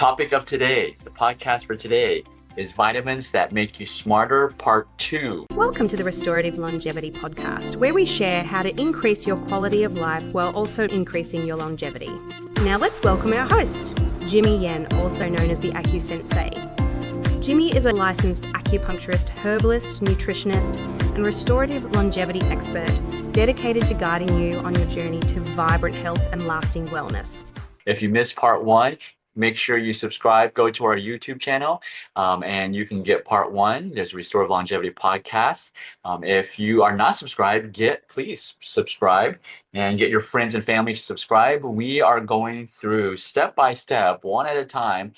Topic of today, the podcast for today is vitamins that make you smarter, part 2. Welcome to the Restorative Longevity podcast, where we share how to increase your quality of life while also increasing your longevity. Now let's welcome our host, Jimmy Yen, also known as the AccuSensei. Jimmy is a licensed acupuncturist, herbalist, nutritionist, and restorative longevity expert dedicated to guiding you on your journey to vibrant health and lasting wellness. If you missed part 1, make sure you subscribe, go to our YouTube channel, and you can get part 1. There's a Restorative Longevity podcast. If you are not subscribed, please subscribe and get your friends and family to subscribe. We are going through step by step, one at a time,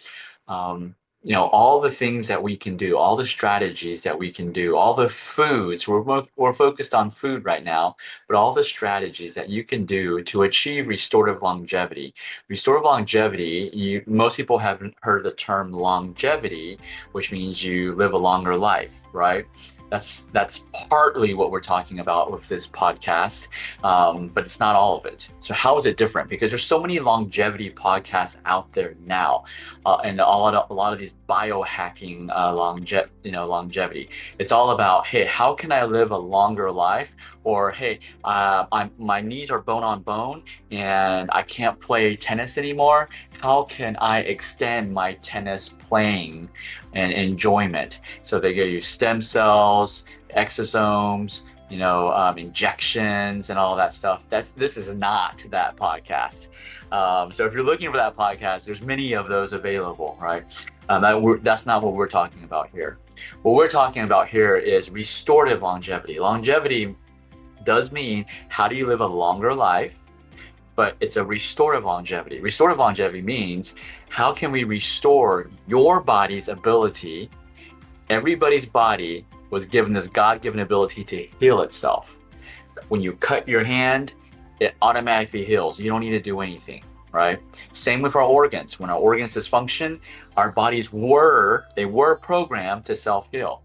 all the things that we can do, all the strategies that we can do, all the foods. We're focused on food right now, but all the strategies that you can do to achieve restorative longevity. Restorative longevity, most people haven't heard the term longevity, which means you live a longer life, right? That's partly what we're talking about with this podcast, but it's not all of it. So how is it different? Because there's so many longevity podcasts out there now, and a lot of these biohacking longevity. It's all about, hey, how can I live a longer life? Or hey, my knees are bone on bone and I can't play tennis anymore. How can I extend my tennis playing and enjoyment? So they give you stem cells, exosomes, injections and all that stuff. This is not that podcast. So if you're looking for that podcast, there's many of those available, right? That's not what we're talking about here. What we're talking about here is restorative longevity. Longevity does mean how do you live a longer life, but it's a restorative longevity. Restorative longevity means how can we restore your body's ability? Everybody's body was given this God-given ability to heal itself. When you cut your hand, it automatically heals. You don't need to do anything, right? Same with our organs. When our organs dysfunction, our bodies were programmed to self-heal.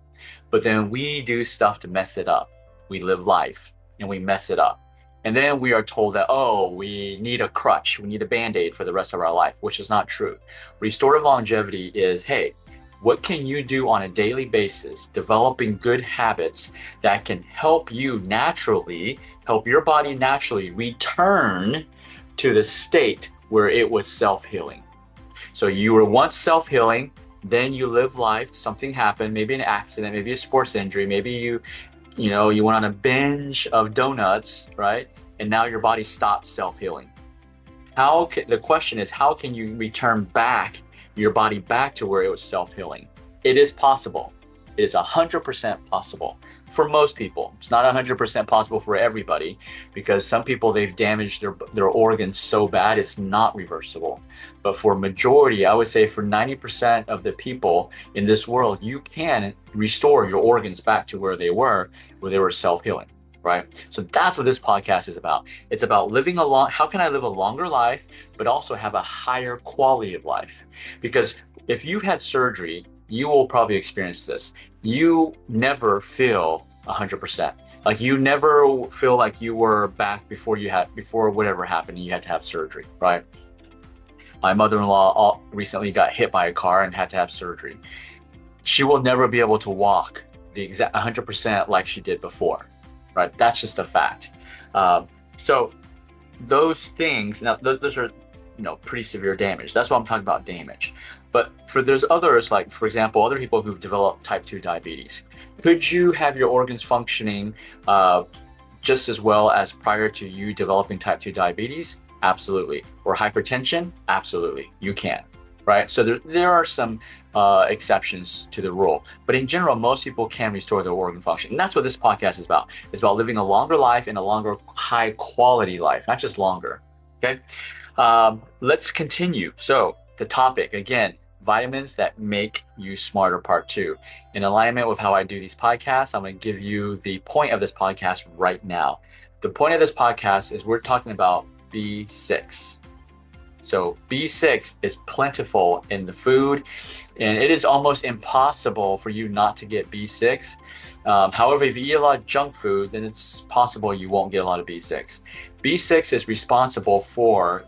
But then we do stuff to mess it up. We live life and we mess it up. And then we are told that, we need a crutch, we need a Band-Aid for the rest of our life, which is not true. Restorative longevity is, hey, what can you do on a daily basis, developing good habits that can help your body naturally return to the state where it was self-healing. So you were once self-healing, then you live life, something happened, maybe an accident, maybe a sports injury, maybe you went on a binge of donuts, right? And now your body stopped self-healing. The question is, how can you return your body back to where it was self-healing? It is possible. It is 100% possible for most people. It's not 100% possible for everybody, because some people, they've damaged their organs so bad it's not reversible. But for majority, I would say for 90% of the people in this world, you can restore your organs back to where they were self-healing, right? So that's what this podcast is about. It's about how can I live a longer life, but also have a higher quality of life? Because if you've had surgery, you will probably experience this. You never feel 100%. Like you never feel like you were back before whatever happened and you had to have surgery, right? My mother-in-law recently got hit by a car and had to have surgery. She will never be able to walk the exact 100% like she did before, right? That's just a fact. So those things, now those are pretty severe damage. That's what I'm talking about, damage. But there's others, like for example, other people who've developed type 2 diabetes. Could you have your organs functioning just as well as prior to you developing type 2 diabetes? Absolutely. Or hypertension? Absolutely. You can, right? So there are some exceptions to the rule. But in general, most people can restore their organ function. And that's what this podcast is about. It's about living a longer life and a longer high quality life, not just longer. Okay. Let's continue. So the topic, again, vitamins that make you smarter, part 2. In alignment with how I do these podcasts, I'm going to give you the point of this podcast right now. The point of this podcast is we're talking about B6. So B6 is plentiful in the food, and it is almost impossible for you not to get B6. However, if you eat a lot of junk food, then it's possible you won't get a lot of B6. B6 is responsible for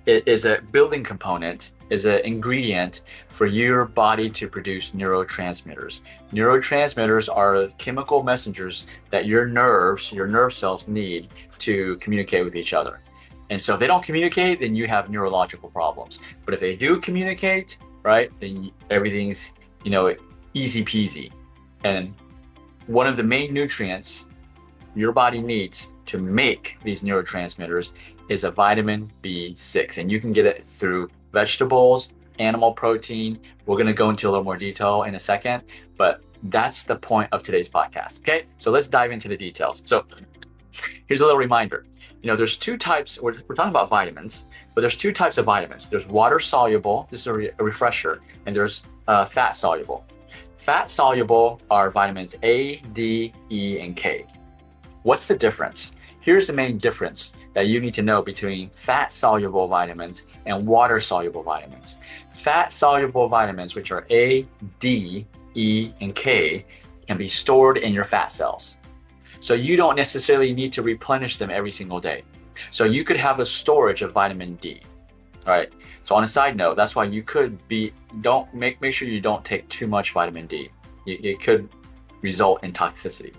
it is a building component, is an ingredient for your body to produce neurotransmitters. Neurotransmitters are chemical messengers that your nerve cells need to communicate with each other. And so if they don't communicate, then you have neurological problems. But if they do communicate, right, then everything's, easy peasy. And one of the main nutrients your body needs to make these neurotransmitters is a vitamin B6. And you can get it through vegetables, animal protein. We're going to go into a little more detail in a second, but that's the point of today's podcast. Okay, so let's dive into the details. So here's a little reminder. There's two types, we're talking about vitamins, but there's two types of vitamins. There's water soluble, this is a refresher, and there's fat soluble. Fat soluble are vitamins A, D, E, and K. What's the difference? Here's the main difference that you need to know between fat soluble vitamins and water soluble vitamins. Fat soluble vitamins, which are A, D, E, and K, can be stored in your fat cells. So you don't necessarily need to replenish them every single day. So you could have a storage of vitamin D, right? So on a side note, that's why you could make sure you don't take too much vitamin D. It could result in toxicity.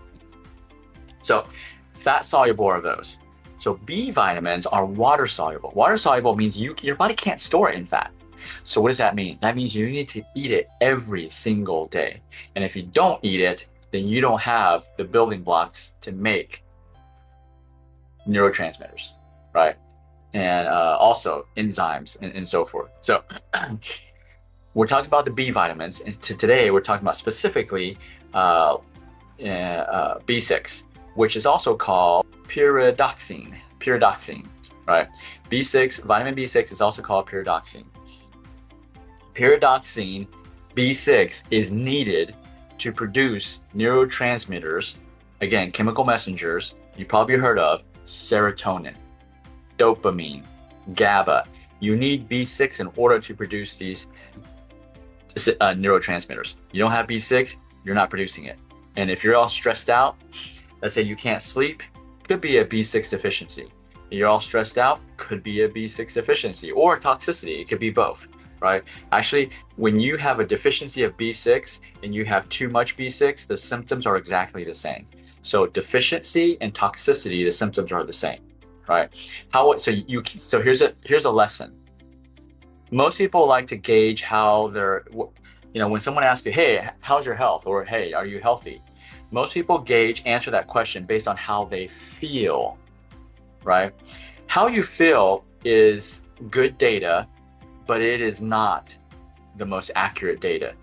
So fat soluble are those. So B vitamins are water soluble. Water soluble means your body can't store it in fat. So what does that mean? That means you need to eat it every single day. And if you don't eat it, then you don't have the building blocks to make neurotransmitters, right? And also enzymes and so forth. So we're talking about the B vitamins, and today we're talking about specifically B6, which is also called pyridoxine, right? Vitamin B6 is also called pyridoxine. Pyridoxine B6 is needed to produce neurotransmitters, again, chemical messengers you probably heard of, serotonin, dopamine, GABA. You need B6 in order to produce these neurotransmitters. You don't have B6, you're not producing it. And if you're all stressed out, let's say you can't sleep, could be a B6 deficiency. You're all stressed out, could be a B6 deficiency or toxicity. It could be both, right? Actually, when you have a deficiency of B6 and you have too much B6, the symptoms are exactly the same. So deficiency and toxicity, the symptoms are the same, right? So here's a lesson. Most people like to gauge how they're, when someone asks you, hey, how's your health? Or hey, are you healthy? Most people answer that question based on how they feel, right? How you feel is good data, but it is not the most accurate data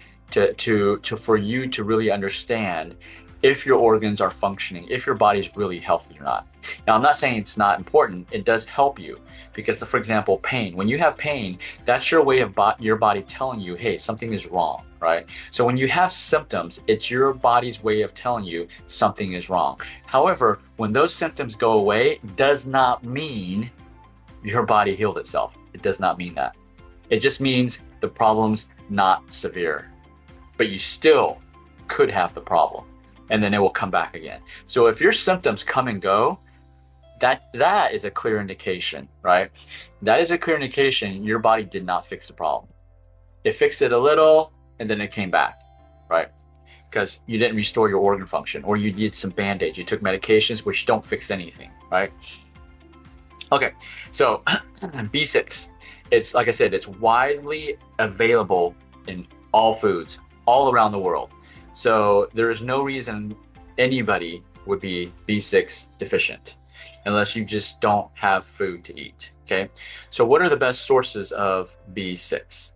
for you to really understand if your organs are functioning, if your body's really healthy or not. Now, I'm not saying it's not important. It does help you because, for example, pain. When you have pain, that's your way of your body telling you, hey, something is wrong, right? So when you have symptoms, it's your body's way of telling you something is wrong. However, when those symptoms go away, does not mean your body healed itself. It does not mean that. It just means the problem's not severe, but you still could have the problem, and then it will come back again. So if your symptoms come and go, that is a clear indication, right? That is a clear indication your body did not fix the problem. It fixed it a little, and then it came back, right? Because you didn't restore your organ function, or you did some band-aids. You took medications which don't fix anything, right? Okay, so B6. It's, like I said, it's widely available in all foods, all around the world. So there is no reason anybody would be B6 deficient unless you just don't have food to eat, okay? So what are the best sources of B6?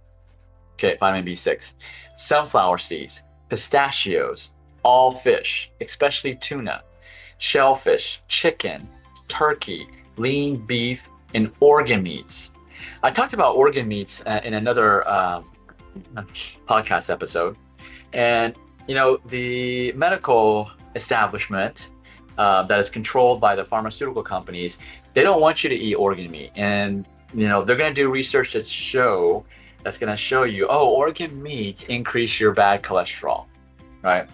Okay, vitamin B6. Sunflower seeds, pistachios, all fish, especially tuna, shellfish, chicken, turkey, lean beef, and organ meats. I talked about organ meats in another podcast episode. And, the medical establishment that is controlled by the pharmaceutical companies, they don't want you to eat organ meat. And, they're going to do research that's going to show you, organ meats increase your bad cholesterol, right?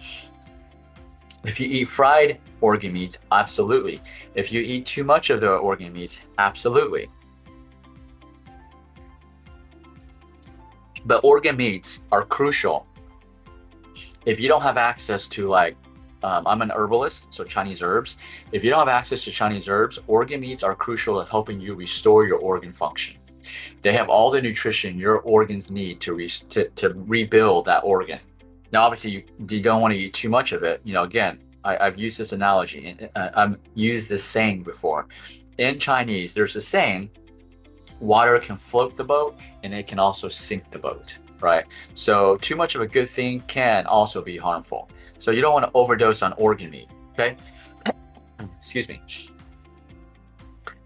If you eat fried organ meats, absolutely. If you eat too much of the organ meats, absolutely. But organ meats are crucial. If you don't have access to like, I'm an herbalist, so Chinese herbs. If you don't have access to Chinese herbs, organ meats are crucial to helping you restore your organ function. They have all the nutrition your organs need to rebuild that organ. Now, obviously, you don't want to eat too much of it. You know, again, I've used this analogy, and I've used this saying before. In Chinese, there's a saying, water can float the boat and it can also sink the boat, right? So too much of a good thing can also be harmful. So you don't want to overdose on organ meat, okay? Excuse me.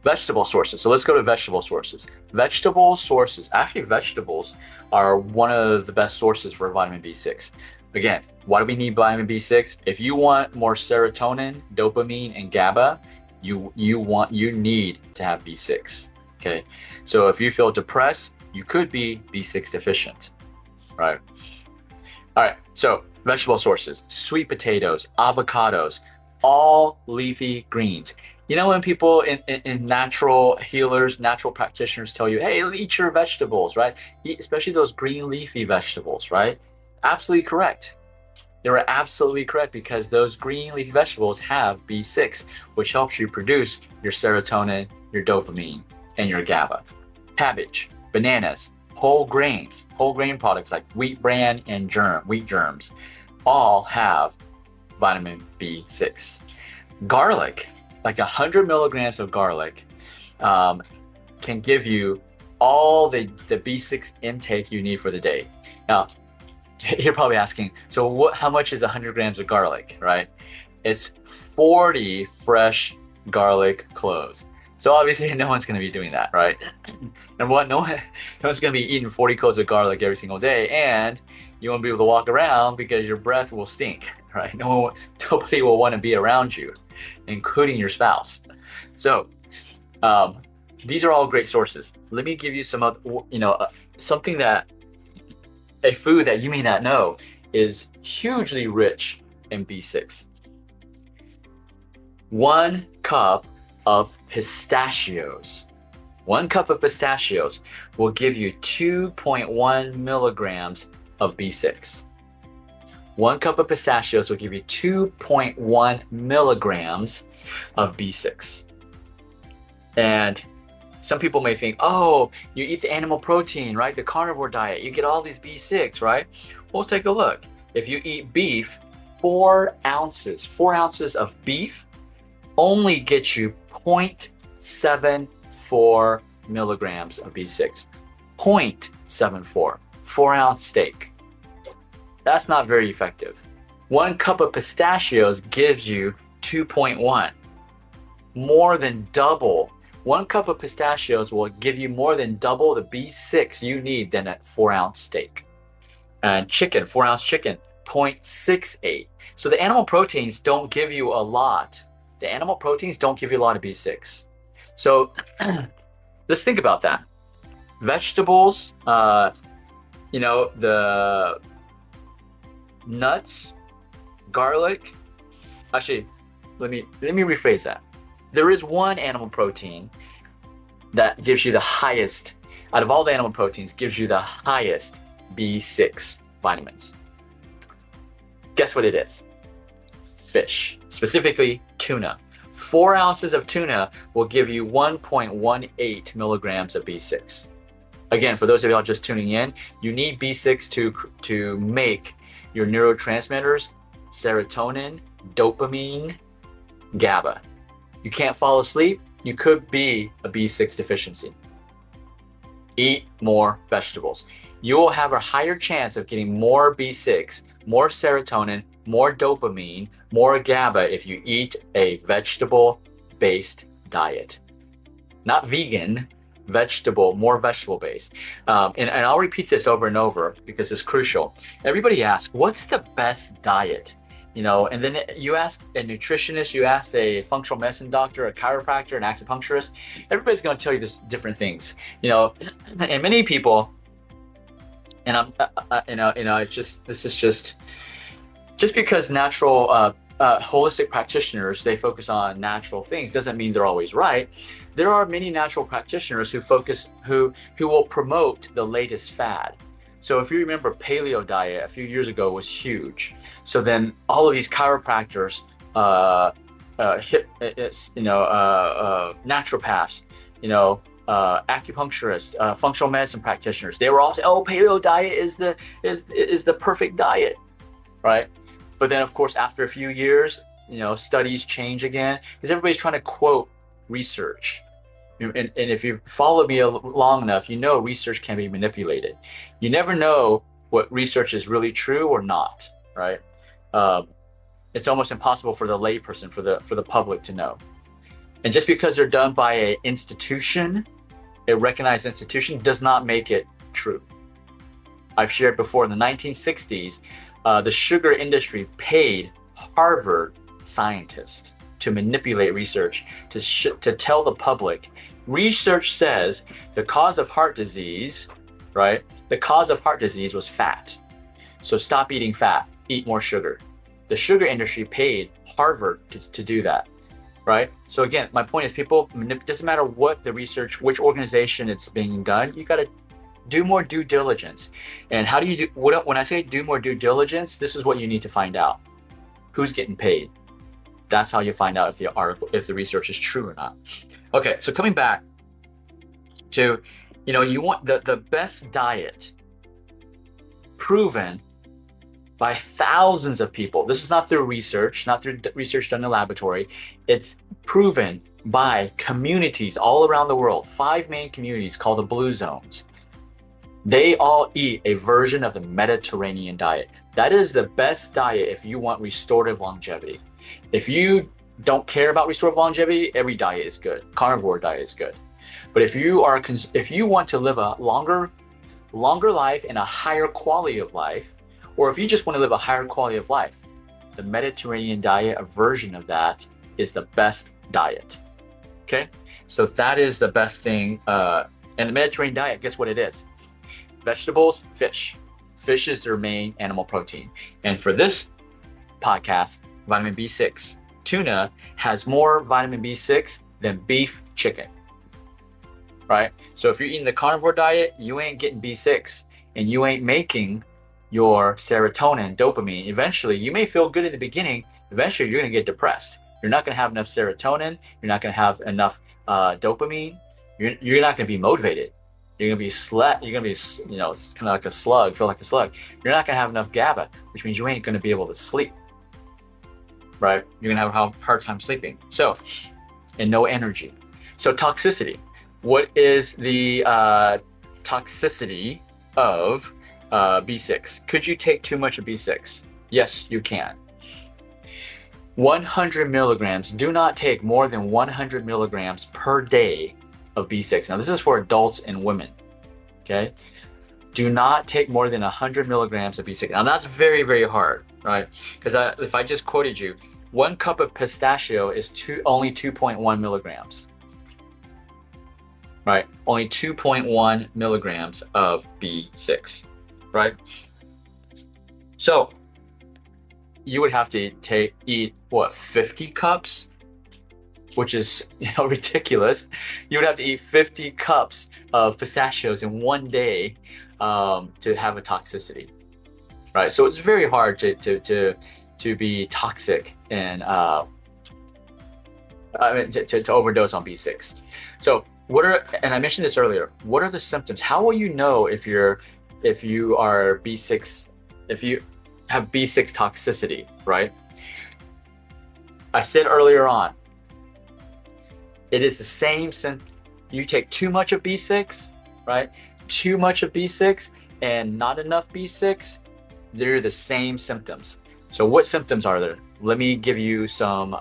Vegetable sources. So let's go to vegetable sources. Vegetable sources, actually vegetables are one of the best sources for vitamin B6. Again, why do we need vitamin B6? If you want more serotonin, dopamine, and GABA, you need to have B6, okay? So if you feel depressed, you could be B6 deficient, right? All right, so vegetable sources, sweet potatoes, avocados, all leafy greens. You know, when people in natural healers, natural practitioners tell you, hey, eat your vegetables, right? Eat, especially those green leafy vegetables, right? Absolutely correct. They were absolutely correct, because those green leafy vegetables have B6, which helps you produce your serotonin, your dopamine, and your GABA. Cabbage, bananas, whole grain products like wheat bran and wheat germs all have vitamin B6. Garlic, like 100 milligrams of garlic can give you all the B6 intake you need for the day. Now, you're probably asking, so how much is 100 grams of garlic, right? It's 40 fresh garlic cloves. So obviously no one's going to be doing that, right? Number one, no one's going to be eating 40 cloves of garlic every single day, and you won't be able to walk around because your breath will stink, right? Nobody will want to be around you, including your spouse. So these are all great sources. Let me give you some other, something that, a food that you may not know is hugely rich in B6. 1 cup of pistachios. 1 cup of pistachios will give you 2.1 milligrams of B6. 1 cup of pistachios will give you 2.1 milligrams of B6. And some people may think, oh, you eat the animal protein, right? The carnivore diet, you get all these B6, right? Well, take a look. If you eat beef, 4 ounces of beef only gets you 0.74 milligrams of B6. 0.74, 4-ounce steak. That's not very effective. 1 cup of pistachios gives you 2.1, more than double. 1 cup of pistachios will give you more than double the B6 you need than a 4-ounce steak. And chicken, 4-ounce chicken, 0.68. So the animal proteins don't give you a lot. The animal proteins don't give you a lot of B6. So let's think about that. Vegetables, the nuts, garlic. Actually, let me rephrase that. There is one animal protein that gives you the highest, out of all the animal proteins, gives you the highest B6 vitamins. Guess what it is? Fish, specifically tuna. 4 ounces of tuna will give you 1.18 milligrams of B6. Again, for those of y'all just tuning in, you need B6 to make your neurotransmitters, serotonin, dopamine, GABA. You can't fall asleep, you could be a B6 deficiency. Eat more vegetables. You will have a higher chance of getting more B6, more serotonin, more dopamine, more GABA if you eat a vegetable-based diet. Not vegan, more vegetable-based. And I'll repeat this over and over because it's crucial. Everybody asks, what's the best diet? And then you ask a nutritionist, you ask a functional medicine doctor, a chiropractor, an acupuncturist, everybody's going to tell you this different things, and many people, and just because natural, holistic practitioners, they focus on natural things doesn't mean they're always right. There are many natural practitioners who will promote the latest fad. So if you remember, paleo diet a few years ago was huge. So then all of these chiropractors, naturopaths, acupuncturists, functional medicine practitioners, they were all saying, "Oh, paleo diet is the perfect diet," right? But then, of course, after a few years, studies change again because everybody's trying to quote research. And if you've followed me long enough, research can be manipulated. You never know what research is really true or not, right? It's almost impossible for the layperson, for the public to know. And just because they're done by a recognized institution, does not make it true. I've shared before, in the 1960s, the sugar industry paid Harvard scientists to manipulate research, to tell the public, research says the cause of heart disease, right? The cause of heart disease was fat. So stop eating fat, eat more sugar. The sugar industry paid Harvard to do that, right? So again, my point is, doesn't matter what the research, which organization it's being done, you got to do more due diligence. And how do you do, when I say do more due diligence, this is what you need to find out. Who's getting paid? That's how you find out if the research is true or not. Okay, so coming back to, you want the best diet proven by thousands of people. This is not through research, not through research done in a laboratory. It's proven by communities all around the world, 5 main communities called the Blue Zones. They all eat a version of the Mediterranean diet. That is the best diet if you want restorative longevity. If you don't care about restorative longevity, every diet is good. Carnivore diet is good. But if you want to live a longer life and a higher quality of life, or if you just want to live a higher quality of life, the Mediterranean diet, a version of that, is the best diet. Okay? So that is the best thing. And the Mediterranean diet, guess what it is? Vegetables, fish. Fish is their main animal protein. And for this podcast, vitamin B6. Tuna has more vitamin B6 than beef, chicken, right? So if you're eating the carnivore diet, you ain't getting B6 and you ain't making your serotonin, dopamine. Eventually, you may feel good in the beginning. Eventually, you're going to get depressed. You're not going to have enough serotonin. You're not going to have enough dopamine. You're not going to be motivated. You're going to be You're going to be, kind of like a slug, feel like a slug. You're not going to have enough GABA, which means you ain't going to be able to sleep. Right? You're gonna have a hard time sleeping. So, and no energy. So toxicity. What is the toxicity of B6? Could you take too much of B6? Yes, you can. 100 milligrams. Do not take more than 100 milligrams per day of B6. Now, this is for adults and women. Okay? Do not take more than 100 milligrams of B6. Now, that's very, very hard, right? Because if I just quoted you, 1 cup of pistachio is only 2.1 milligrams, right? Only 2.1 milligrams of B6, right? So you would have to eat what, 50 cups, which is ridiculous. You would have to eat 50 cups of pistachios in one day to have a toxicity, right? So it's very hard to be toxic and to overdose on B6. So and I mentioned this earlier, what are the symptoms? How will you know if you have B6 toxicity, right? I said earlier on, it is the same you take too much of B6, right? Too much of B6 and not enough B6, they're the same symptoms. So what symptoms are there? Let me give you some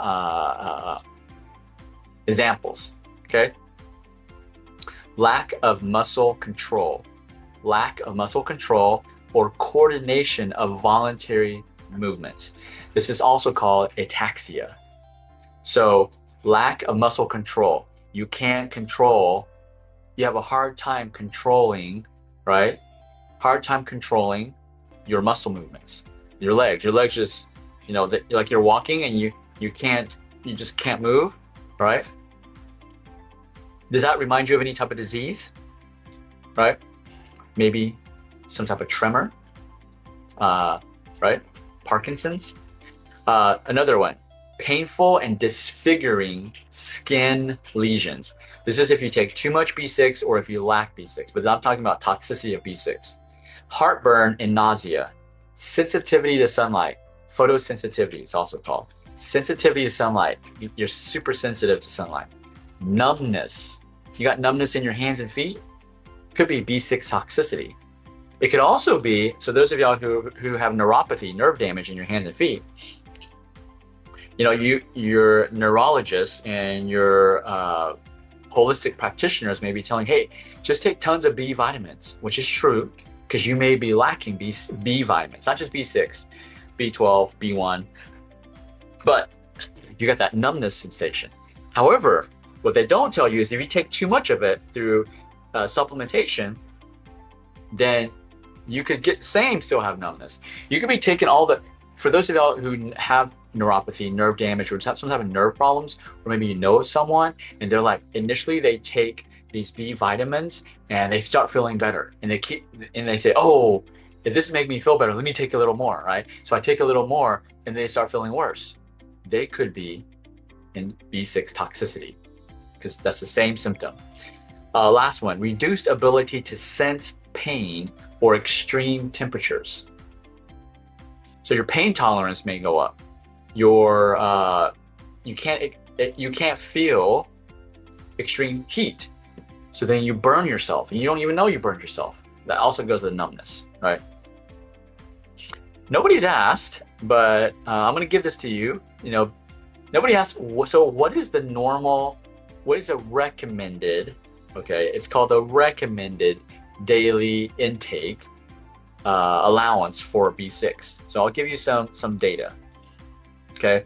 examples, okay? Lack of muscle control. Lack of muscle control or coordination of voluntary movements. This is also called ataxia. So lack of muscle control. You can't control, you have a hard time controlling, right? Hard time controlling your muscle movements. Your legs just, like you're walking and you just can't move, right? Does that remind you of any type of disease, right? Maybe some type of tremor, right? Parkinson's. Another one, painful and disfiguring skin lesions. This is if you take too much B6 or if you lack B6, but I'm talking about toxicity of B6. Heartburn and nausea, sensitivity to sunlight, photosensitivity it's also called. Sensitivity to sunlight, you're super sensitive to sunlight. Numbness, you got numbness in your hands and feet, could be B6 toxicity. It could also be, so those of y'all who have neuropathy, nerve damage in your hands and feet, you know, your neurologist and your holistic practitioners may be telling, hey, just take tons of B vitamins, which is true, because you may be lacking B vitamins, not just B6, B12, B1, but you got that numbness sensation. However, what they don't tell you is if you take too much of it through supplementation, then you could still have numbness. You could be taking for those of y'all who have neuropathy, nerve damage, or some type of nerve problems, or maybe you know someone and they're like, initially they take these B vitamins and they start feeling better, and they say, oh, if this is making me feel better, let me take a little more, right? So I take a little more and they start feeling worse. They could be in B6 toxicity, because that's the same symptom. Last one, reduced ability to sense pain or extreme temperatures. So your pain tolerance may go up. You can't feel extreme heat. So then you burn yourself and you don't even know you burned yourself. That also goes to numbness, right? Nobody's asked, but I'm going to give this to you. You know, nobody asked, so what is a recommended, okay, it's called a recommended daily intake allowance for B6. So I'll give you some data, okay?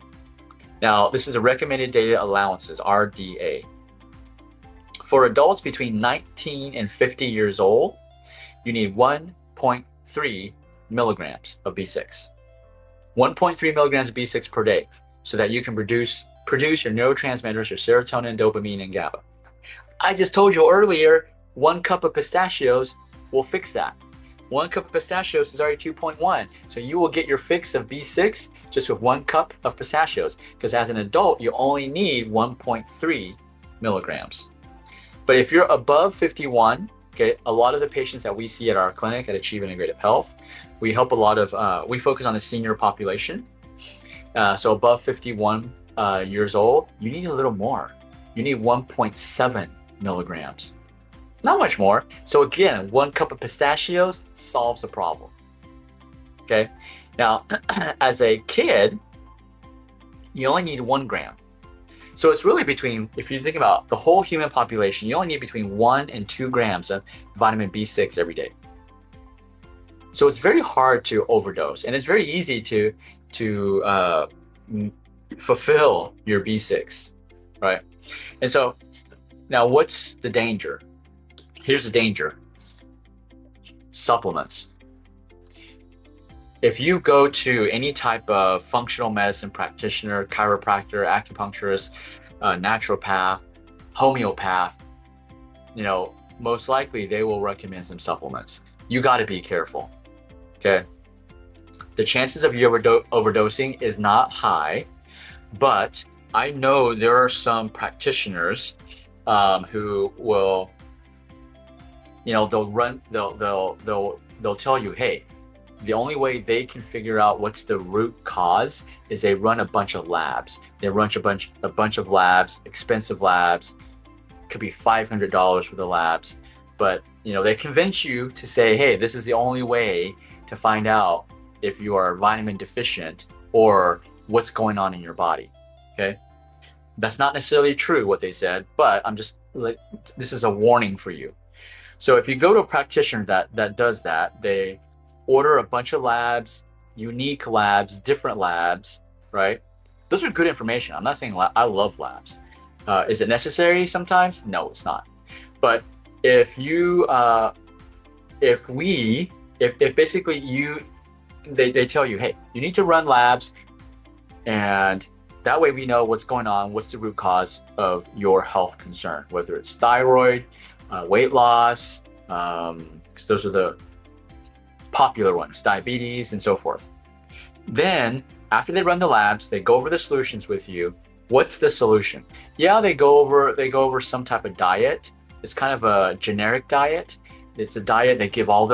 Now, this is a recommended data allowances, RDA. For adults between 19 and 50 years old, you need 1.3 milligrams of B6. 1.3 milligrams of B6 per day, so that you can produce your neurotransmitters, your serotonin, dopamine, and GABA. I just told you earlier, 1 cup of pistachios will fix that. 1 cup of pistachios is already 2.1. So you will get your fix of B6 just with 1 cup of pistachios, because as an adult, you only need 1.3 milligrams. But if you're above 51, okay, a lot of the patients that we see at our clinic at Achieve Integrative Health, we help we focus on the senior population. So above 51 years old, you need a little more. You need 1.7 milligrams. Not much more. So again, 1 cup of pistachios solves the problem. Okay. Now, as a kid, you only need 1 gram. So it's really between, if you think about the whole human population, you only need between 1 and 2 grams of vitamin B6 every day. So it's very hard to overdose, and it's very easy to fulfill your B6, right? And so now what's the danger? Here's the danger. Supplements. If you go to any type of functional medicine practitioner, chiropractor, acupuncturist, naturopath, homeopath, you know, most likely they will recommend some supplements. You got to be careful, okay? The chances of you overdosing is not high, but I know there are some practitioners who will, you know, they'll tell you, hey, the only way they can figure out what's the root cause is they run a bunch of labs. They run a bunch of labs, expensive labs, could be $500 for the labs. But, you know, they convince you to say, hey, this is the only way to find out if you are vitamin deficient or what's going on in your body, okay? That's not necessarily true, what they said, but this is a warning for you. So if you go to a practitioner that does that, they order a bunch of labs, unique labs, different labs, right? Those are good information. I'm not saying I love labs. Is it necessary sometimes? No, it's not. But if basically they tell you, hey, you need to run labs, and that way we know what's going on, what's the root cause of your health concern, whether it's thyroid, weight loss, because those are popular ones, diabetes and so forth. Then after they run the labs, they go over the solutions with you. What's the solution? Yeah, they go over some type of diet. It's kind of a generic diet. It's a diet they give all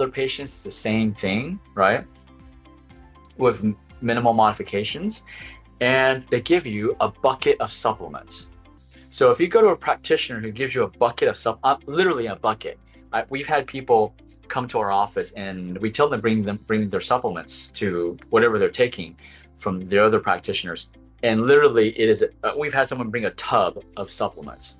their patients the same thing, right? With minimal modifications. And they give you a bucket of supplements. So if you go to a practitioner who gives you a bucket of literally a bucket. We've had people come to our office and we tell them bring their supplements to whatever they're taking from the other practitioners. And literally we've had someone bring a tub of supplements.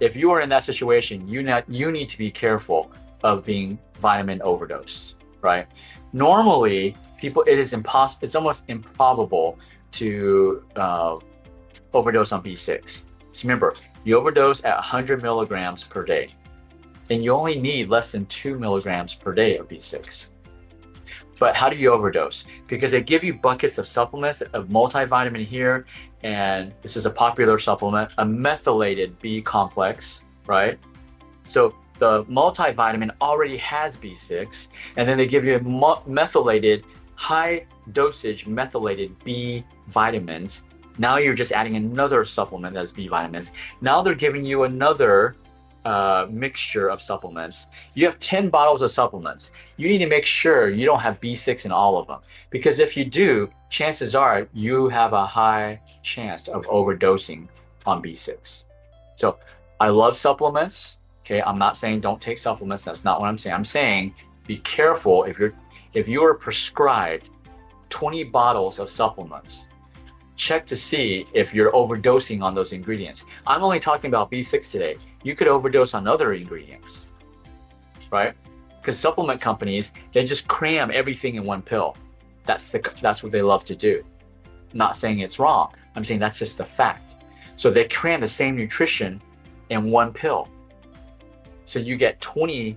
If you are in that situation, you need to be careful of being vitamin overdosed, right? Normally, it's almost improbable to overdose on B6. So remember, you overdose at 100 milligrams per day, and you only need less than 2 milligrams per day of B6. But how do you overdose? Because they give you buckets of supplements, of multivitamin here, and this is a popular supplement, a methylated B complex, right? So the multivitamin already has B6, and then they give you methylated, high dosage methylated B vitamins. Now you're just adding another supplement that's B vitamins. Now they're giving you another mixture of supplements. You have 10 bottles of supplements. You need to make sure you don't have B6 in all of them, because if you do, chances are you have a high chance of overdosing on B6. So I love supplements. Okay, I'm not saying don't take supplements. That's not what I'm saying. I'm saying be careful if you are prescribed 20 bottles of supplements. Check to see if you're overdosing on those ingredients. I'm only talking about B6 today. You could overdose on other ingredients, right? Because supplement companies, they just cram everything in one pill. That's what they love to do. Not saying it's wrong. I'm saying that's just the fact. So they cram the same nutrition in one pill. So you get 20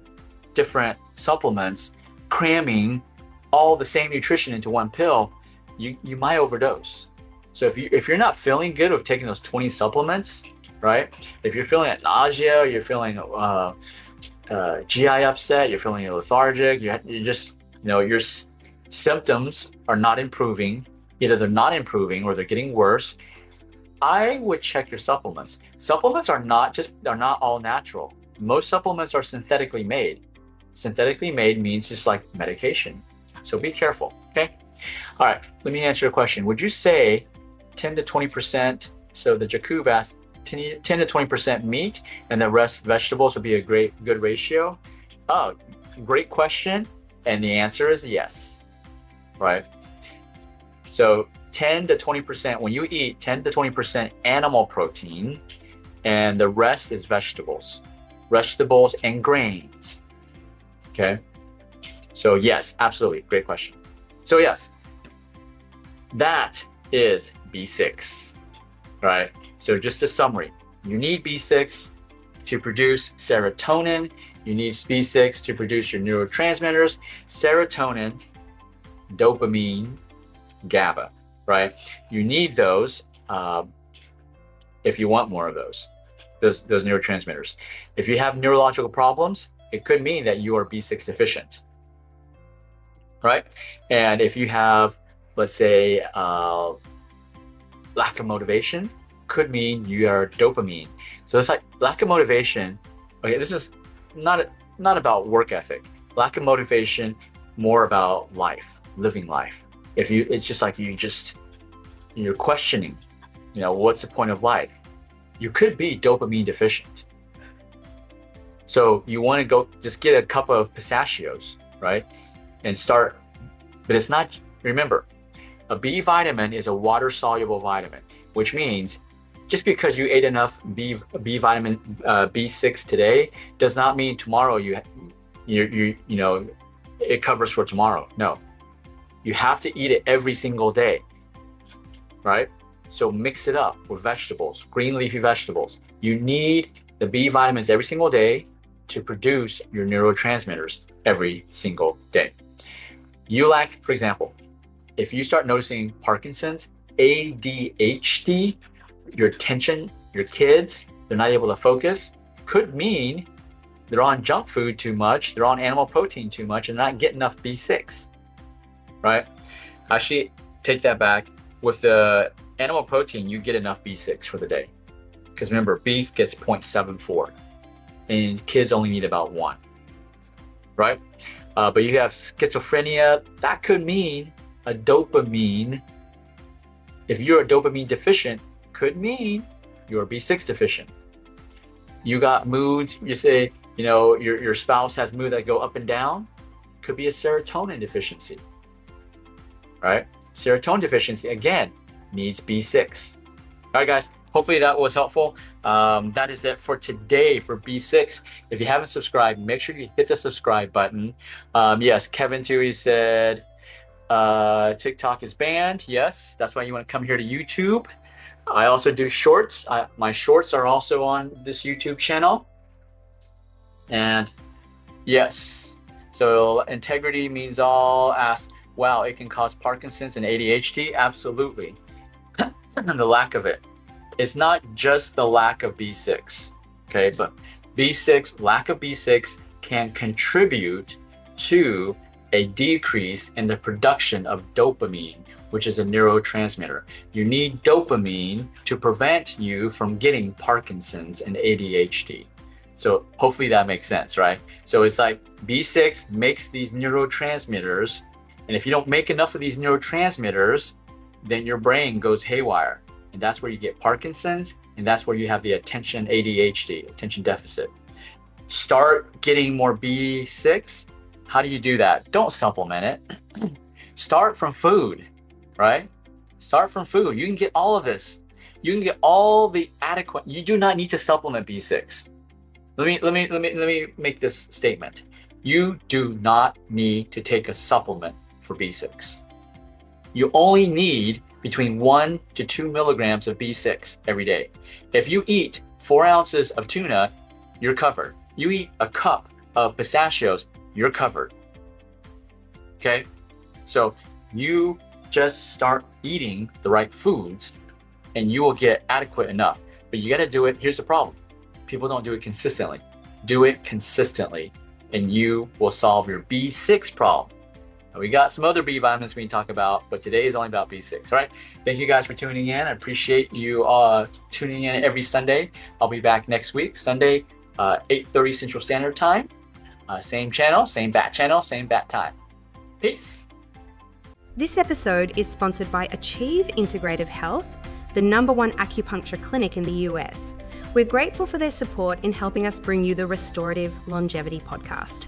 different supplements cramming all the same nutrition into one pill. You might overdose. So if you're not feeling good with taking those 20 supplements, right? If you're feeling nausea, you're feeling GI upset, you're feeling lethargic, your symptoms are not improving. Either they're not improving or they're getting worse. I would check your supplements. Supplements are not all natural. Most supplements are synthetically made. Synthetically made means just like medication. So be careful, okay? All right, let me answer your question. Would you say 10 to 20%, so the Jakub asked 10 to 20% meat and the rest vegetables would be a good ratio? Oh, great question. And the answer is yes, right? So 10 to 20%, when you eat 10 to 20% animal protein and the rest is vegetables and grains, okay? So yes, absolutely, great question. So yes, that is B6, right? So just a summary, you need B6 to produce serotonin, you need B6 to produce your neurotransmitters, serotonin, dopamine, GABA, right? You need those if you want more of those neurotransmitters. If you have neurological problems, it could mean that you are B6 deficient, right? And if you have, let's say, lack of motivation, could mean you are dopamine. So it's like lack of motivation. Okay, this is not about work ethic. Lack of motivation, more about life, living life. It's just like you're questioning, what's the point of life? You could be dopamine deficient. So you want to go just get a cup of pistachios, right? And start, but it's not, remember, a B vitamin is a water-soluble vitamin, which means just because you ate enough B vitamin B6 today does not mean tomorrow it covers for tomorrow. No, you have to eat it every single day, right? So mix it up with vegetables, green leafy vegetables. You need the B vitamins every single day to produce your neurotransmitters every single day. You lack, for example, if you start noticing Parkinson's, ADHD, your attention, your kids, they're not able to focus, could mean they're on junk food too much, they're on animal protein too much, and not getting enough B6, right? Actually, take that back. With the animal protein, you get enough B6 for the day. Because remember, beef gets 0.74, and kids only need about 1, right? But you have schizophrenia, that could mean a dopamine. If you're a dopamine deficient, could mean you're B6 deficient. You got moods, you say, you know, your spouse has moods that go up and down, could be a serotonin deficiency, right? Serotonin deficiency, again, needs B6. All right, guys, hopefully that was helpful. That is it for today for B6. If you haven't subscribed, make sure you hit the subscribe button. Yes, Kevin too, he said, TikTok is banned. Yes, that's why you want to come here to YouTube. I also do shorts. My shorts are also on this YouTube channel. And yes, so integrity means all. Ask, wow, it can cause Parkinson's and ADHD? Absolutely. The lack of it. It's not just the lack of B6, okay? But B6, lack of B6 can contribute to a decrease in the production of dopamine, which is a neurotransmitter. You need dopamine to prevent you from getting Parkinson's and ADHD. So hopefully that makes sense, right? So it's like B6 makes these neurotransmitters, and if you don't make enough of these neurotransmitters, then your brain goes haywire. And that's where you get Parkinson's, and that's where you have the attention ADHD, attention deficit. Start getting more B6. How do you do that? Don't supplement it. Start from food, right? Start from food. You can get all of this. You can get all the adequate. You do not need to supplement B6. Let me make this statement. You do not need to take a supplement for B6. You only need between 1 to 2 milligrams of B6 every day. If you eat 4 ounces of tuna, you're covered. You eat a cup of pistachios, you're covered. Okay? So you just start eating the right foods and you will get adequate enough. But you got to do it. Here's the problem. People don't do it consistently. Do it consistently and you will solve your B6 problem. We got some other B vitamins we can talk about, but today is only about B6, all right? Thank you guys for tuning in. I appreciate you tuning in every Sunday. I'll be back next week, Sunday, 8:30 Central Standard Time. Same channel, same bat channel, same bat time. Peace. This episode is sponsored by Achieve Integrative Health, the #1 acupuncture clinic in the US. We're grateful for their support in helping us bring you the Restorative Longevity podcast.